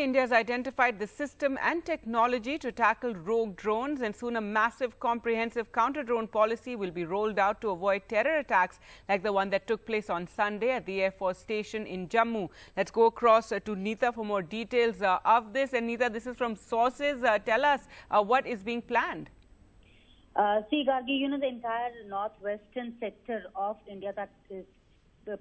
India has identified the system and technology to tackle rogue drones, and soon a massive comprehensive counter-drone policy will be rolled out to avoid terror attacks like the one that took place on Sunday at the Air Force Station in Jammu. Let's go across to Neeta for more details of this. And Neeta, this is from sources. Tell us what is being planned. See, Gargi, the entire northwestern sector of India that is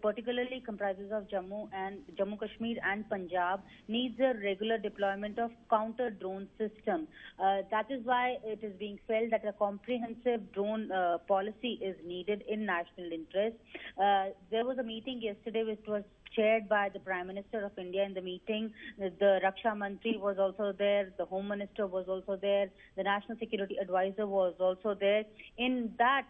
particularly comprises of Jammu Kashmir and Punjab needs a regular deployment of counter drone system. That is why it is being felt that a comprehensive drone policy is needed in national interest. There was a meeting yesterday which was chaired by the Prime Minister of India. In the meeting, the Raksha Mantri was also there, the Home Minister was also there, the National Security Advisor was also there. In that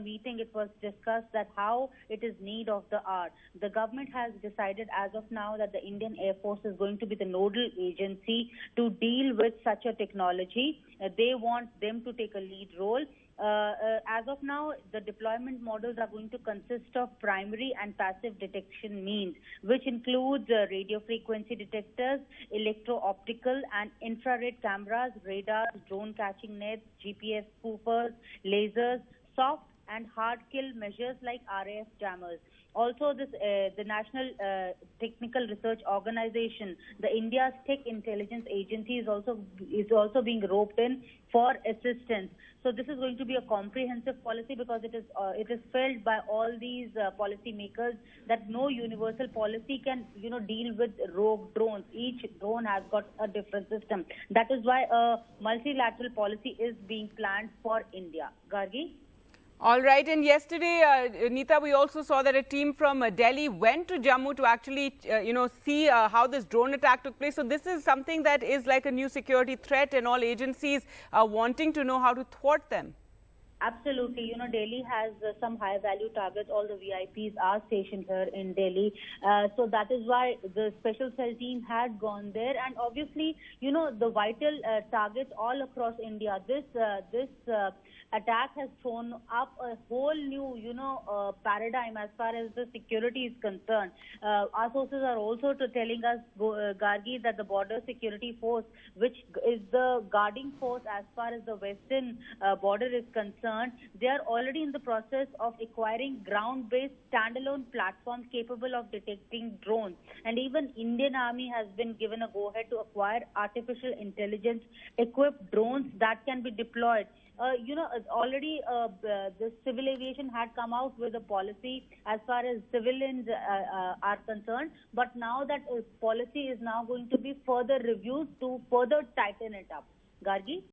meeting, it was discussed that how it is need of the hour. The government has decided as of now that the Indian Air Force is going to be the nodal agency to deal with such a technology. They want them to take a lead role. As of now, the deployment models are going to consist of primary and passive detection means, which includes radio frequency detectors, electro-optical and infrared cameras, radars, drone catching nets, GPS spoofers, lasers, soft and hard kill measures like RAF jammers. Also, the National Technical Research Organization, the India's Tech Intelligence Agency, is also being roped in for assistance. So this is going to be a comprehensive policy because it is felt by all these policy makers that no universal policy can deal with rogue drones. Each drone has got a different system. That is why a multilateral policy is being planned for India. Gargi? All right. And yesterday, Neeta, we also saw that a team from Delhi went to Jammu to actually, see how this drone attack took place. So this is something that is like a new security threat, and all agencies are wanting to know how to thwart them. Absolutely. Delhi has some high-value targets. All the VIPs are stationed here in Delhi. So that is why the special cell team had gone there. And obviously, the vital targets all across India. This attack has thrown up a whole new, paradigm as far as the security is concerned. Our sources are also telling us, Gargi, that the Border Security Force, which is the guarding force as far as the western border is concerned, they are already in the process of acquiring ground-based standalone platforms capable of detecting drones. And even Indian Army has been given a go-ahead to acquire artificial intelligence-equipped drones that can be deployed. Already the civil aviation had come out with a policy as far as civilians are concerned, but now that policy is now going to be further reviewed to further tighten it up. Gargi?